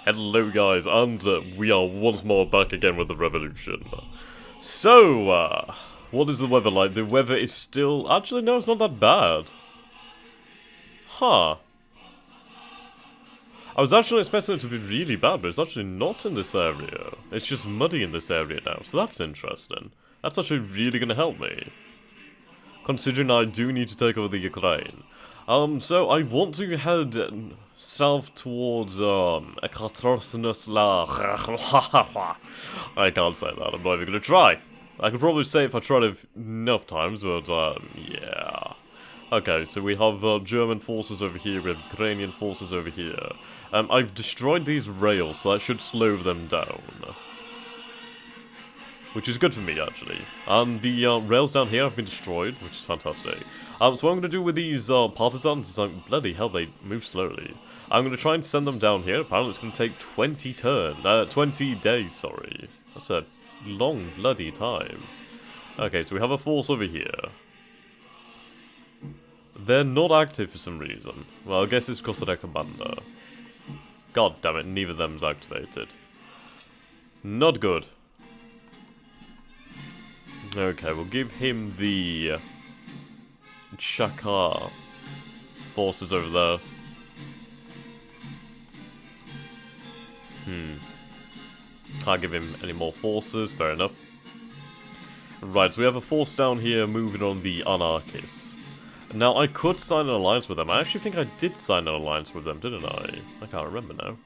Hello guys, and we are once more back again with the revolution. So, what is the weather like? The weather is still... Actually, no, it's not that bad. Huh. I was actually expecting it to be really bad, but it's actually not in this area. It's just muddy in this area now, so that's interesting. That's actually really going to help me. Considering I do need to take over the Ukraine. So I want to head south towards, I can't say that, I'm not even gonna try. I could probably say if I tried it enough times, but, yeah. Okay, so we have German forces over here, we have Ukrainian forces over here. I've destroyed these rails, so that should slow them down. Which is good for me, actually. And the rails down here have been destroyed, which is fantastic. So what I'm going to do with these partisans is, bloody hell, they move slowly. I'm going to try and send them down here. Apparently it's going to take 20 days, sorry. That's a long bloody time. Okay, so we have a force over here. They're not active for some reason. Well, I guess it's because of their commander. God damn it, neither of them's activated. Not good. Okay, we'll give him the Chakar forces over there. Can't give him any more forces, fair enough. Right, so we have a force down here moving on the anarchists. Now, I could sign an alliance with them. I actually think I did sign an alliance with them, didn't I? I can't remember now.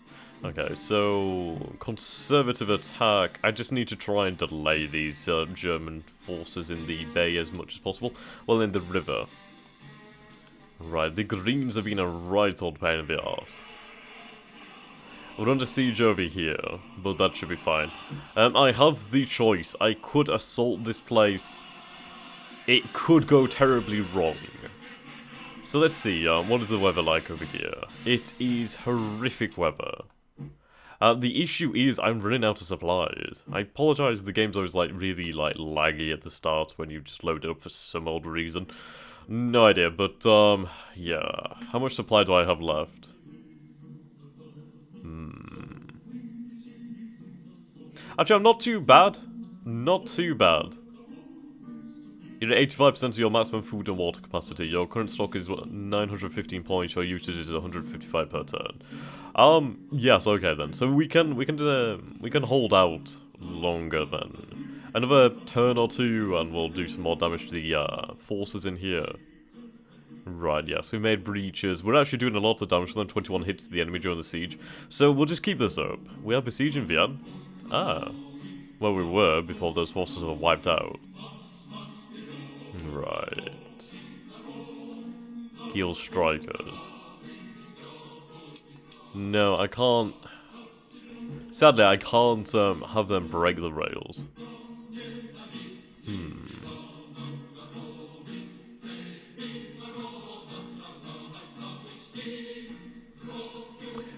Okay, so conservative attack. I just need to try and delay these German forces in the bay as much as possible. Well, in the river. Right, the Greens have been a right old pain in the arse. We're under siege over here, but that should be fine. I have the choice. I could assault this place. It could go terribly wrong. So let's see, what is the weather like over here? It is horrific weather. The issue is I'm running out of supplies. I apologize, the game's always really laggy at the start when you just load it up for some odd reason. No idea, but yeah. How much supply do I have left? Actually, I'm not too bad. Not too bad. You're at 85% of your maximum food and water capacity. Your current stock is 915 points. Your usage is 155 per turn. Yes, okay then. So we can hold out longer then. Another turn or two, and we'll do some more damage to the forces in here. Right, yes, we made breaches. We're actually doing a lot of damage to them. 21 hits to the enemy during the siege. So we'll just keep this up. We have besieged in Vienna. Ah, well, we were before those forces were wiped out. Right. Kiel strikers. No, I can't. Sadly, I can't have them break the rails.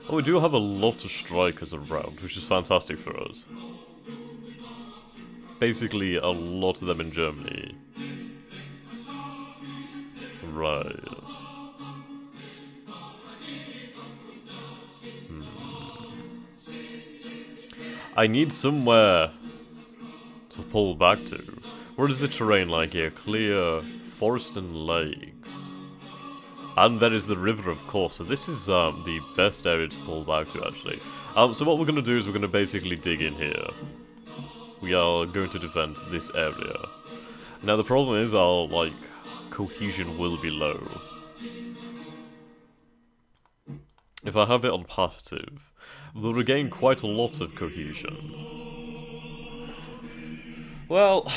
Oh, we do have a lot of strikers around, which is fantastic for us. Basically, a lot of them in Germany. Right. I need somewhere to pull back to. What is the terrain like here? Clear forest and lakes. And there is the river, of course. So this is the best area to pull back to, actually. So what we're going to do is we're going to basically dig in here. We are going to defend this area. Now the problem is our, cohesion will be low. If I have it on passive, they'll regain quite a lot of cohesion. Well,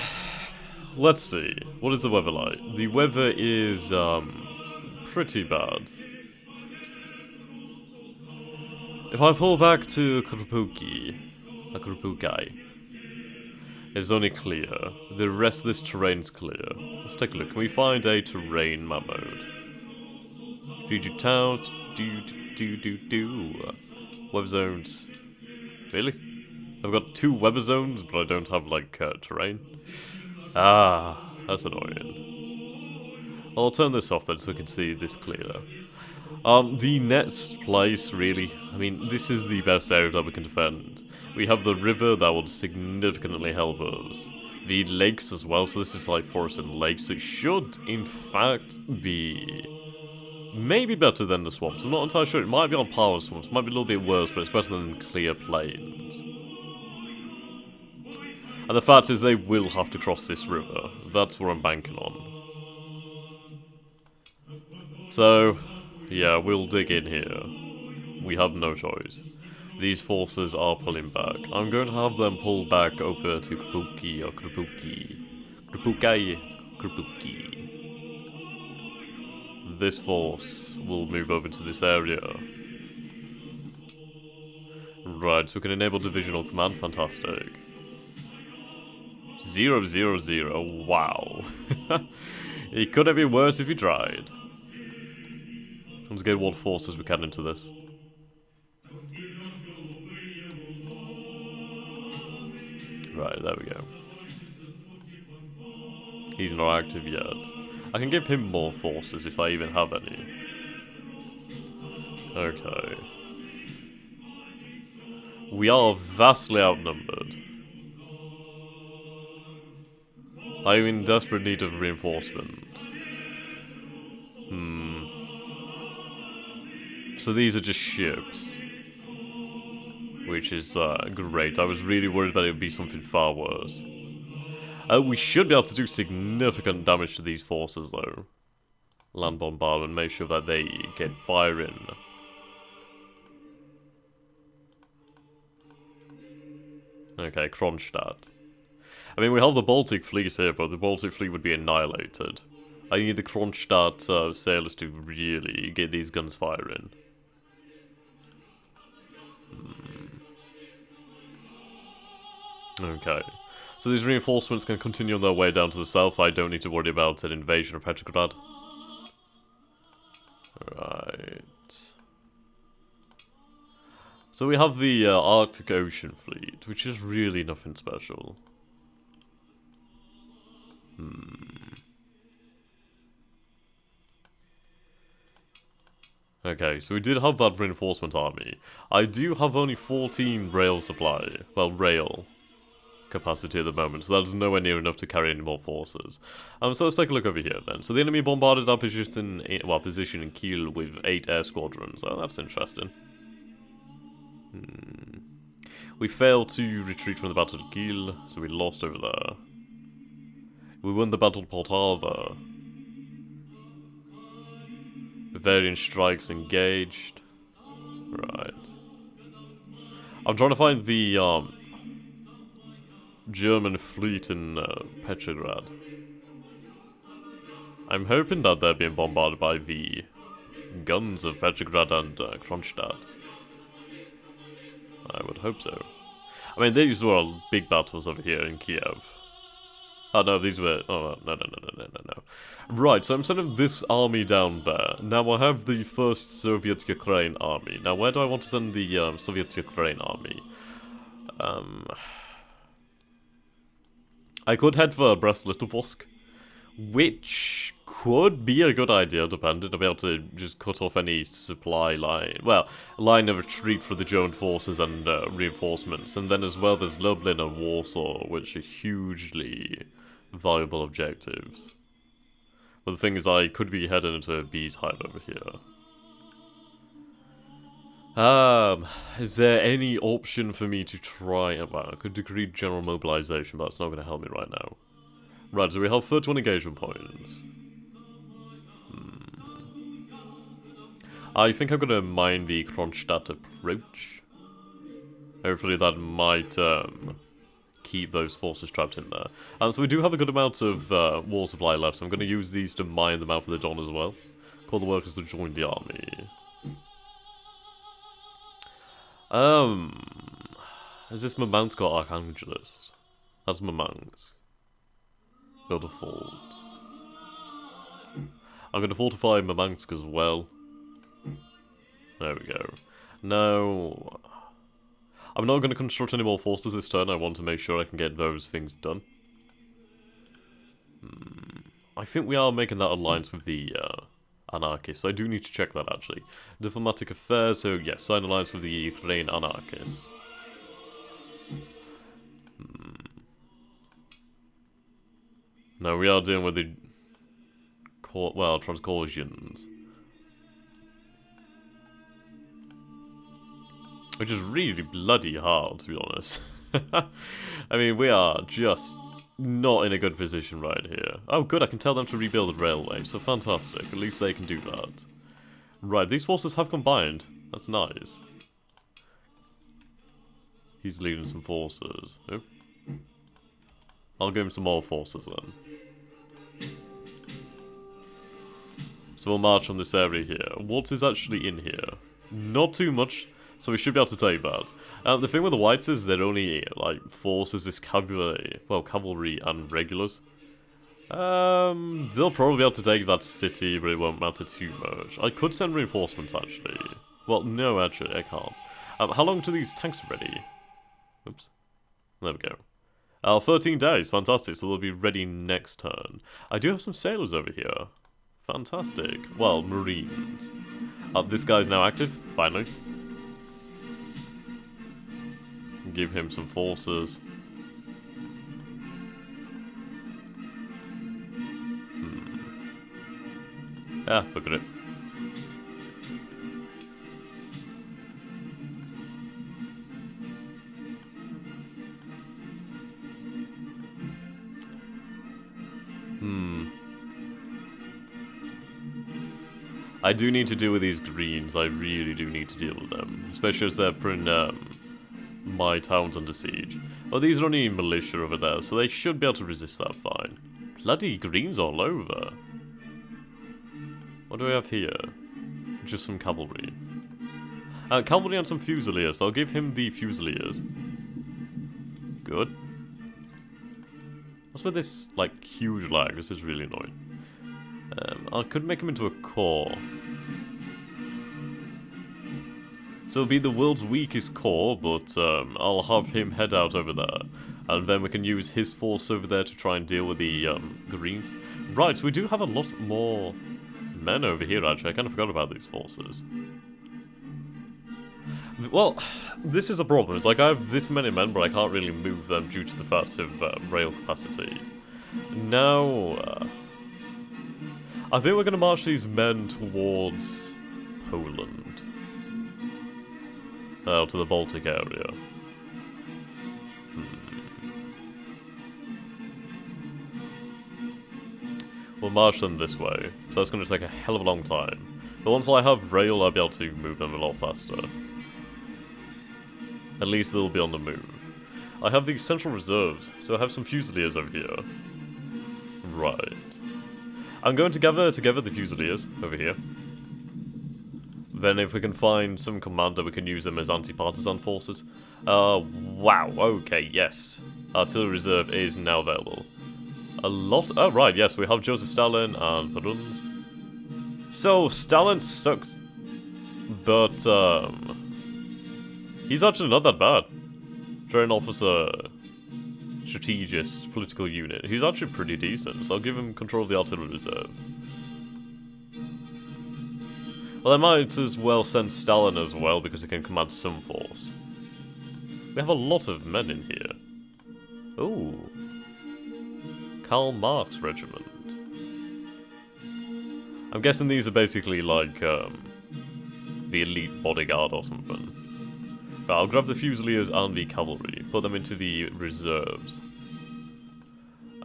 let's see. What is the weather like? The weather is, pretty bad. If I pull back to Krupukai, it's only clear. The rest of this terrain's clear. Let's take a look. Can we find a terrain map mode? GG towns, weather zones. Really? I've got 2 weather zones, but I don't have, terrain. Ah, that's annoying. Well, I'll turn this off then so we can see this clearer. The next place, really. I mean, this is the best area that we can defend. We have the river that would significantly help us. The lakes as well, so this is like forest and lakes. It should, in fact, be maybe better than the swamps. I'm not entirely sure. It might be on par with swamps. It might be a little bit worse, but it's better than clear plains. And the fact is, they will have to cross this river. That's what I'm banking on. So, yeah, we'll dig in here. We have no choice. These forces are pulling back. I'm going to have them pull back over to Kabuki or Kabuki. Kabuki. This force will move over to this area. Right, so we can enable divisional command. Fantastic. 000. Wow. It could have been worse if you tried. Let's get what forces we can into this. Right, there we go. He's not active yet. I can give him more forces if I even have any. Okay. We are vastly outnumbered. I'm in desperate need of reinforcement. So these are just ships. Which is great. I was really worried that it would be something far worse. We should be able to do significant damage to these forces, though. Land bombardment, make sure that they get firing. Okay, Kronstadt. I mean, we have the Baltic Fleet here, but the Baltic Fleet would be annihilated. I need the Kronstadt sailors to really get these guns firing. Okay. So these reinforcements can continue on their way down to the south. I don't need to worry about an invasion of Petrograd. Right. So we have the Arctic Ocean Fleet, which is really nothing special. Okay, so we did have that reinforcement army. I do have only 14 rail supply. Well, rail capacity at the moment, so that is nowhere near enough to carry any more forces. So let's take a look over here then. So the enemy bombarded our position in Kiel with 8 air squadrons. Oh, that's interesting. We failed to retreat from the Battle of Kiel, so we lost over there. We won the Battle of Poltava. Bavarian strikes engaged. Right. I'm trying to find the German fleet in Petrograd. I'm hoping that they're being bombarded by the guns of Petrograd and Kronstadt. I would hope so. I mean, these were big battles over here in Kiev. Oh no, these were... Oh, no. Right, so I'm sending this army down there. Now I have the first Soviet-Ukraine army. Now where do I want to send the Soviet-Ukraine army? I could head for Brest-Litovsk, which could be a good idea, depending. I'll be able to just cut off any supply line. Well, line of retreat for the German forces and reinforcements. And then as well, there's Lublin and Warsaw, which are hugely viable objectives. But the thing is, I could be heading into a bee's hive over here. Is there any option for me to try... Well, I could decree general mobilization, but that's not going to help me right now. Right, so we have 31 engagement points. I think I'm going to mine the Kronstadt approach. Hopefully that might keep those forces trapped in there. So we do have a good amount of war supply left, so I'm going to use these to mine them out for the Don as well. Call the workers to join the army. Is this Murmansk or Archangelsk? That's Murmansk. Build a fort. I'm going to fortify Murmansk as well. There we go. Now, I'm not going to construct any more forces this turn. I want to make sure I can get those things done. I think we are making that alliance with the anarchists. I do need to check that, actually. Diplomatic affairs, so yes, sign alliance with the Ukraine anarchists. No, we are dealing with the... well, Transcaucasians. Which is really bloody hard, to be honest. I mean, we are just not in a good position right here. Oh, good, I can tell them to rebuild the railway, so fantastic. At least they can do that. Right, these forces have combined. That's nice. He's leading some forces. Oh. I'll give him some more forces then. So we'll march on this area here. What is actually in here? Not too much. So we should be able to take that. The thing with the whites is their only like forces is cavalry, well, cavalry and regulars. They'll probably be able to take that city, but it won't matter too much. I could send reinforcements actually. Well, no, actually, I can't. How long do these tanks ready? Oops. There we go. 13 days, fantastic. So they'll be ready next turn. I do have some sailors over here. Fantastic. Well, marines. This guy's now active, finally. Give him some forces. Yeah, look at it. I do need to deal with these greens. I really do need to deal with them. Especially as they're putting my towns under siege. Oh, these are only militia over there, so they should be able to resist that fine. Bloody greens all over. What do we have here? Just some cavalry. Cavalry and some fusiliers. I'll give him the fusiliers. Good. What's with this, like, huge lag? This is really annoying. I could make him into a corps. So it'll be the world's weakest corps, but I'll have him head out over there. And then we can use his force over there to try and deal with the Greens. Right, so we do have a lot more men over here, actually. I kind of forgot about these forces. Well, this is a problem. It's like I have this many men, but I can't really move them due to the fact of rail capacity. Now, I think we're going to march these men towards Poland. To the Baltic area. We'll march them this way, so that's going to take a hell of a long time. But once I have rail, I'll be able to move them a lot faster. At least they'll be on the move. I have the central reserves, so I have some fusiliers over here. Right. I'm going to gather together the fusiliers over here. Then if we can find some commander, we can use them as anti-partisan forces. Wow, okay, yes. Artillery reserve is now available. A lot... oh, right, yes, we have Joseph Stalin and Faruns. So, Stalin sucks. But, he's actually not that bad. Train officer, strategist, political unit. He's actually pretty decent, so I'll give him control of the artillery reserve. Well, I might as well send Stalin as well, because he can command some force. We have a lot of men in here. Ooh. Karl Marx Regiment. I'm guessing these are basically like, the elite bodyguard or something. But I'll grab the Fusiliers and the cavalry, put them into the reserves.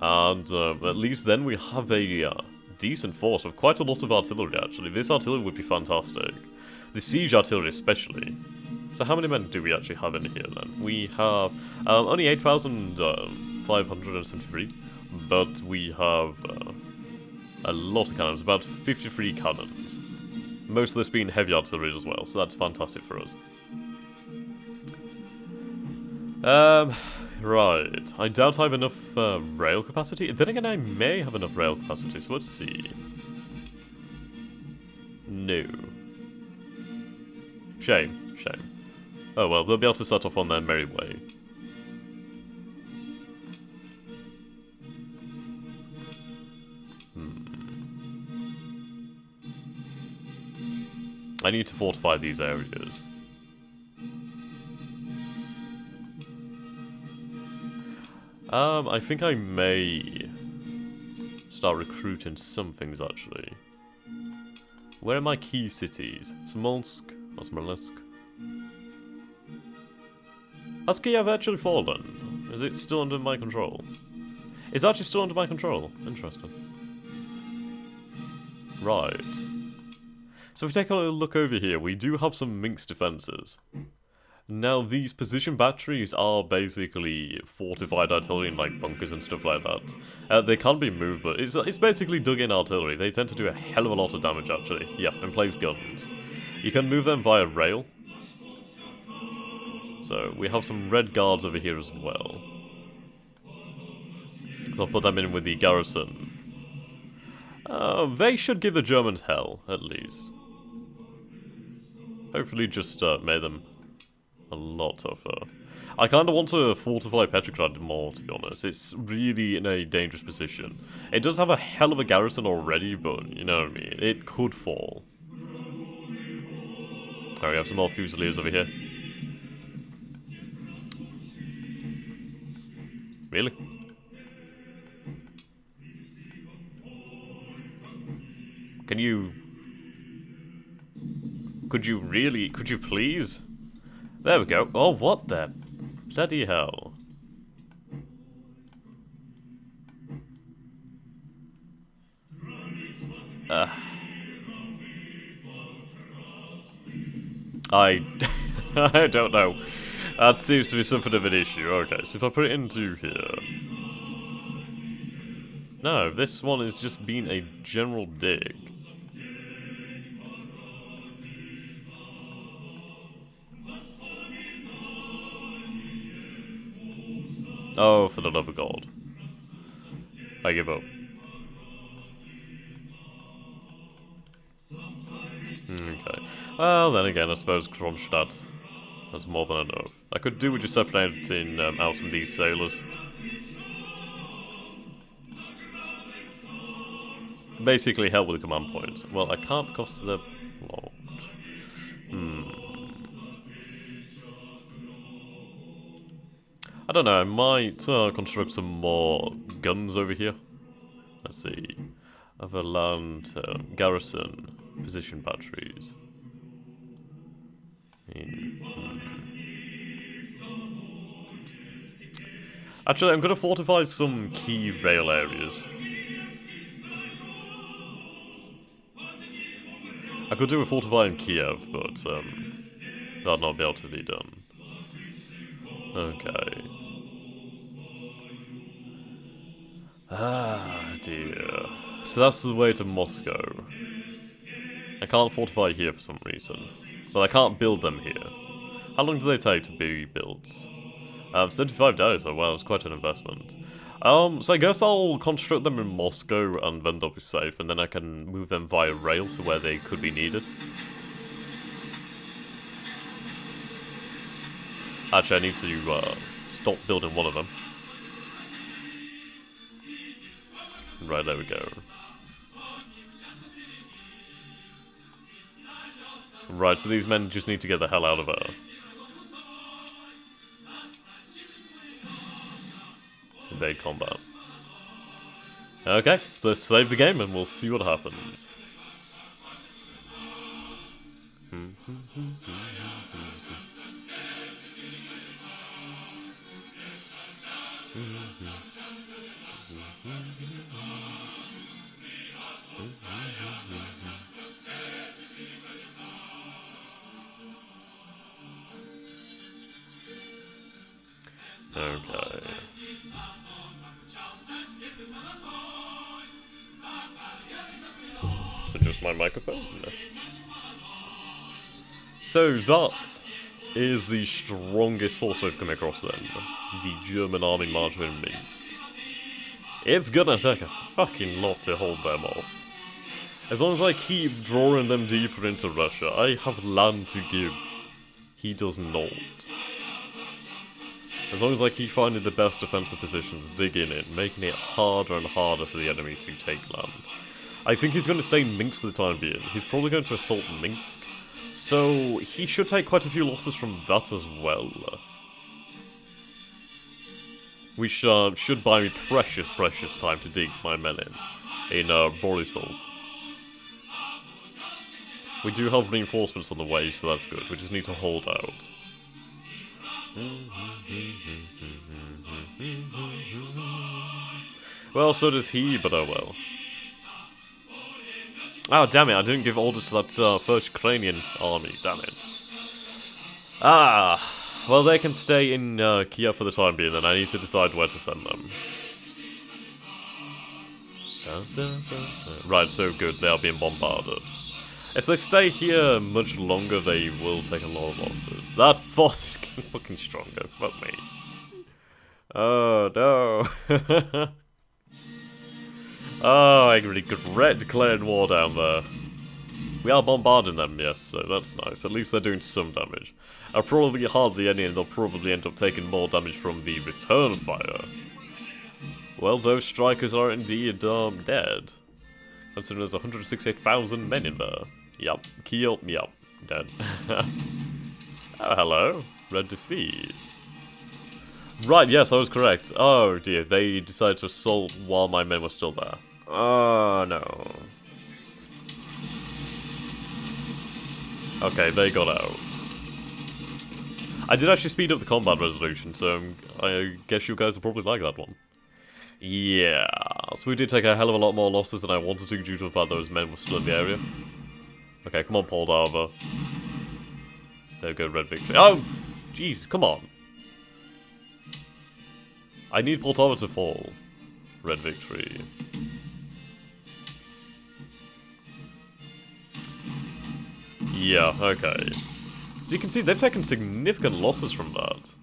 And, at least then we have a, decent force with quite a lot of artillery, actually. This artillery would be fantastic. The siege artillery especially. So how many men do we actually have in here then? We have only 8,573, but we have a lot of cannons, about 53 cannons. Most of this being heavy artillery as well, so that's fantastic for us. Right. I doubt I have enough rail capacity. Then again, I may have enough rail capacity, so let's see. No. Shame. Shame. Oh well, they'll be able to set off on their merry way. I need to fortify these areas. I think I may start recruiting some things, actually. Where are my key cities? Smolensk or Smolensk? Has Kiev actually fallen? Is it still under my control? It's actually still under my control. Interesting. Right. So if we take a look over here, we do have some Minsk defenses. Now, these position batteries are basically fortified artillery in, like, bunkers and stuff like that. They can't be moved, but it's basically dug-in artillery. They tend to do a hell of a lot of damage, actually. Yep, and place guns. You can move them via rail. So, we have some red guards over here as well. So I'll put them in with the garrison. They should give the Germans hell, at least. Hopefully just make them a lot tougher. I kind of want to fortify Petrograd more, to be honest. It's really in a dangerous position. It does have a hell of a garrison already, but you know what I mean. It could fall. Alright, we have some more Fusiliers over here. Really? Can you... Could you please? There we go. Oh, what the bloody hell? I don't know. That seems to be something of an issue. Okay, so if I put it into here... No, this one is just being a general dig. Oh, for the love of God. I give up. Okay. Well, then again, I suppose Kronstadt has more than enough. I could do with just separating out from these sailors. Basically help with the command points. Well, I can't because they're blocked. I don't know, I might construct some more guns over here. Let's see. Other land, garrison, position batteries. Actually, I'm going to fortify some key rail areas. I could do a fortifying Kiev, but that'll not be able to be done. Okay. Ah, dear. So that's the way to Moscow. I can't fortify here for some reason. But I can't build them here. How long do they take to be built? 75 days, oh wow, it's quite an investment. So I guess I'll construct them in Moscow and then they'll be safe, and then I can move them via rail to where they could be needed. Actually, I need to stop building one of them. Right, there we go. Right, so these men just need to get the hell out of there. Evade combat. Okay, so let's save the game and we'll see what happens. Okay. So just my microphone? No. So that is the strongest force we've come across then. The German army marching in Minsk. It's gonna take a fucking lot to hold them off. As long as I keep drawing them deeper into Russia, I have land to give. He does not. As long as I keep finding the best defensive positions, digging in, making it harder and harder for the enemy to take land. I think he's going to stay in Minsk for the time being. He's probably going to assault Minsk. So, he should take quite a few losses from that as well. Which should buy me precious time to dig my men in Borisov. We do have reinforcements on the way, so that's good. We just need to hold out. Well, so does he, but oh well. Oh, damn it, I didn't give orders to that first Ukrainian army, damn it. Ah, well, they can stay in Kiev for the time being, then I need to decide where to send them. Right, so good, they are being bombarded. If they stay here much longer, they will take a lot of losses. That force is getting fucking stronger, fuck me. Oh, no. Oh, I regret declaring war down there. We are bombarding them, yes, so that's nice. At least they're doing some damage. Probably hardly any, and they'll probably end up taking more damage from the return fire. Well, those strikers are indeed dead. Considering there's 168,000 men in there. Yup, kill, yup, dead. Oh, hello. Red defeat. Right, yes, I was correct. Oh dear, they decided to assault while my men were still there. Oh, no. Okay, they got out. I did actually speed up the combat resolution, so I guess you guys will probably like that one. Yeah, so we did take a hell of a lot more losses than I wanted to due to the fact those men were still in the area. Okay, come on, Poldava. There we go, red victory. Oh, jeez, come on. I need Poltava to fall. Red victory. Yeah, okay. So you can see they've taken significant losses from that.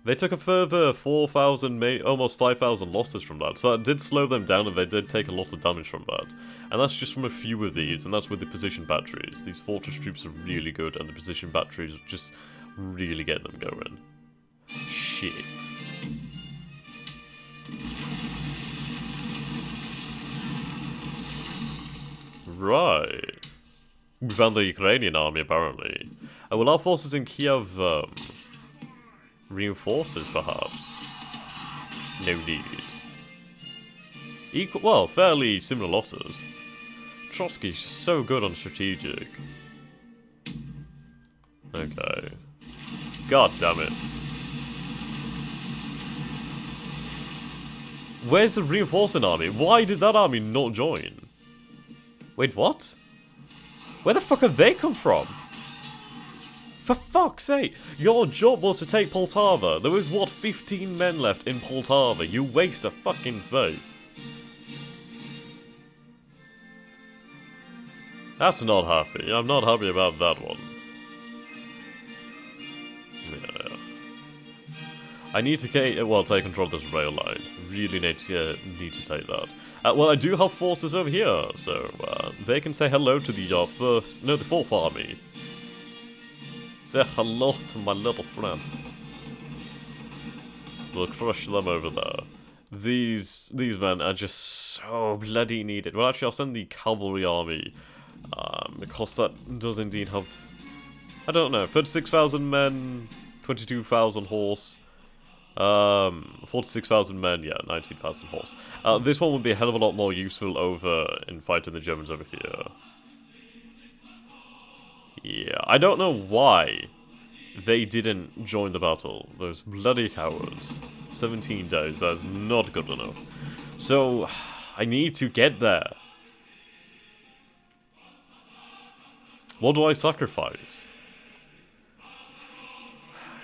They took a further 4,000, almost 5,000 losses from that. So that did slow them down and they did take a lot of damage from that. And that's just from a few of these, and that's with the position batteries. These fortress troops are really good and the position batteries just really get them going. Shit. Right. We found the Ukrainian army, apparently. Will our forces in Kiev, reinforces, perhaps? No need. Well, fairly similar losses. Trotsky's just so good on strategic. Okay. God damn it. Where's the reinforcing army? Why did that army not join? Wait, what? Where the fuck have they come from? For fuck's sake! Your job was to take Poltava. There was, what, 15 men left in Poltava. You waste a fucking space. That's not happy. I'm not happy about that one. Yeah. I need to take control of this rail line. Really need to take that. Well, I do have forces over here, so they can say hello to the the fourth army. Say hello to my little friend. We'll crush them over there. These men are just so bloody needed. Well, actually, I'll send the cavalry army, because that does indeed have, I don't know, 36,000 men, 22,000 horse. 46,000 men, yeah, 19,000 horse. This one would be a hell of a lot more useful over in fighting the Germans over here. Yeah, I don't know why they didn't join the battle. Those bloody cowards. 17 days, that's not good enough. So, I need to get there. What do I sacrifice?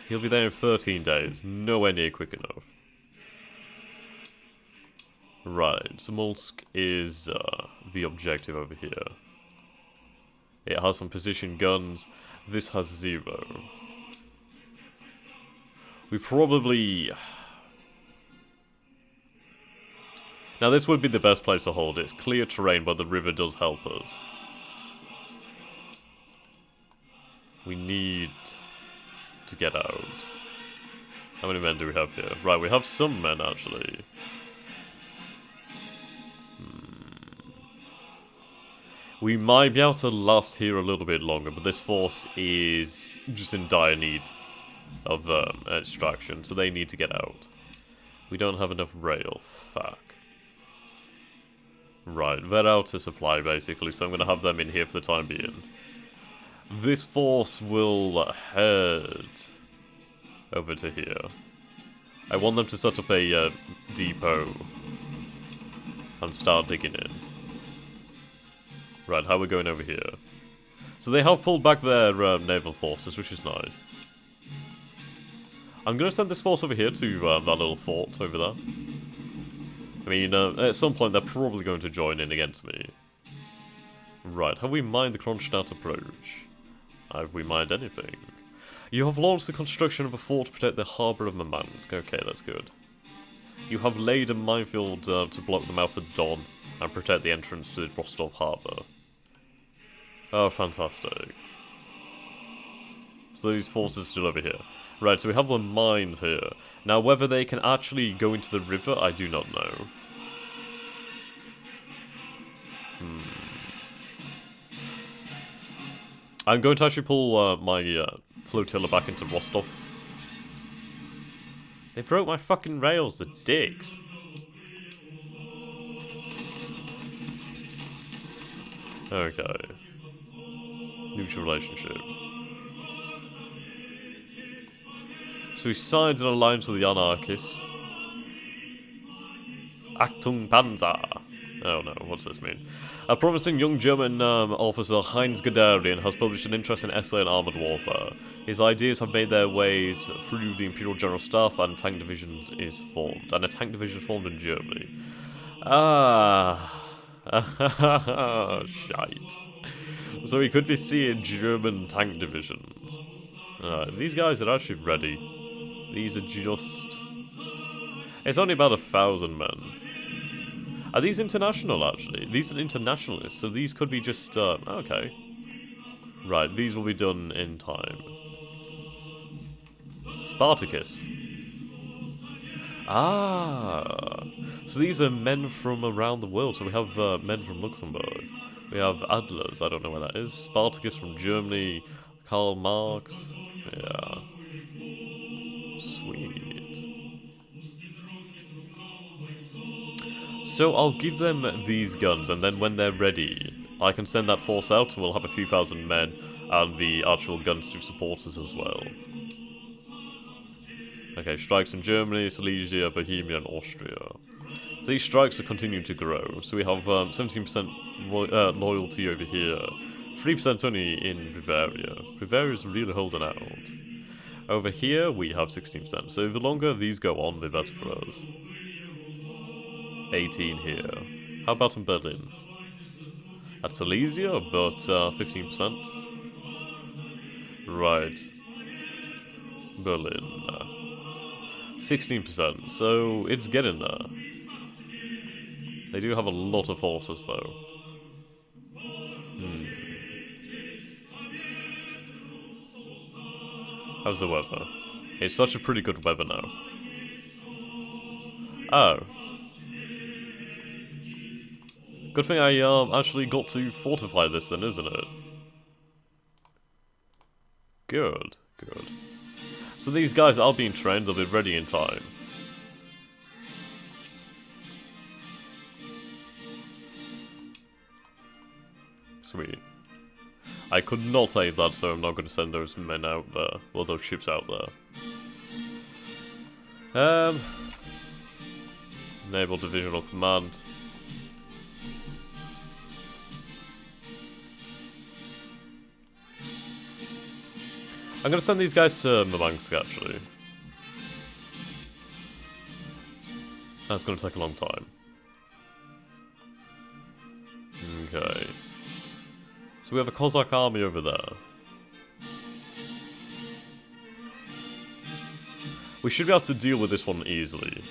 He'll be there in 13 days. Nowhere near quick enough. Right, Smolsk is the objective over here. It has some precision guns. This has 0. We probably... Now this would be the best place to hold. It's clear terrain, but the river does help us. We need to get out. How many men do we have here? Right, we have some men actually. We might be able to last here a little bit longer, but this force is just in dire need of extraction, so they need to get out. We don't have enough rail. Fuck. Right, they're out of supply basically, so I'm going to have them in here for the time being. This force will head over to here. I want them to set up a depot and start digging in. Right, how are we going over here? So they have pulled back their naval forces, which is nice. I'm going to send this force over here to that little fort over there. I mean, at some point they're probably going to join in against me. Right, have we mined the Kronstadt approach? Have we mined anything? You have launched the construction of a fort to protect the harbour of Murmansk. Okay, that's good. You have laid a minefield to block the mouth of the Don and protect the entrance to the Rostov harbour. Oh, fantastic. So these forces are still over here. Right, so we have the mines here. Now, whether they can actually go into the river, I do not know. I'm going to actually pull my flotilla back into Rostov. They broke my fucking rails, the dicks. Okay. Neutral relationship. So we signed an alliance with the anarchists. Achtung Panzer. Oh no, what's this mean? A promising young German officer, Heinz Guderian, has published an interest in essay and armoured warfare. His ideas have made their ways through the Imperial General Staff, and tank divisions is formed. And a tank division is formed in Germany. Ah. Shite. So we could be seeing German tank divisions. These guys are actually ready. These are just... It's only about 1,000 men. Are these international, actually? These are internationalists, so these could be just... okay. Right, these will be done in time. Spartacus. Ah! So these are men from around the world. So we have men from Luxembourg. We have Adlers, I don't know where that is. Spartacus from Germany. Karl Marx. Yeah. Sweet. So I'll give them these guns, and then when they're ready, I can send that force out, and we'll have a few thousand men, and the actual guns to support us as well. Okay, strikes in Germany, Silesia, Bohemia, and Austria. So these strikes are continuing to grow. So we have 17% loyalty over here, 3% only in Bavaria. Bavaria's really holding out. Over here, we have 16%. So the longer these go on, the better for us. 18 here. How about in Berlin? At Silesia, but 15%. Right. Berlin. 16%, so it's getting there. They do have a lot of horses, though. How's the weather? It's such a pretty good weather now. Oh. Good thing I actually got to fortify this then, isn't it? Good, good. So these guys are being trained, they'll be ready in time. Sweet. I could not take that, so I'm not going to send those men out there. Well, those ships out there. Naval Divisional Command. I'm going to send these guys to Murmansk, actually. That's going to take a long time. Okay. So we have a Cossack army over there. We should be able to deal with this one easily.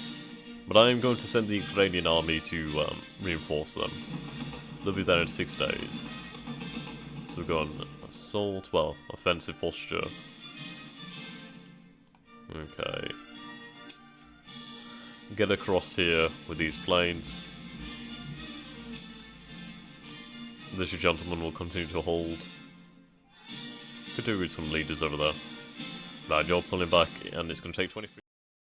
But I am going to send the Ukrainian army to reinforce them. They'll be there in 6 days. So we've got an assault, well, offensive posture. Okay. Get across here with these planes. this gentleman will continue to hold. Could do with some leaders over there. Right, you're pulling back, and it's going to take 23.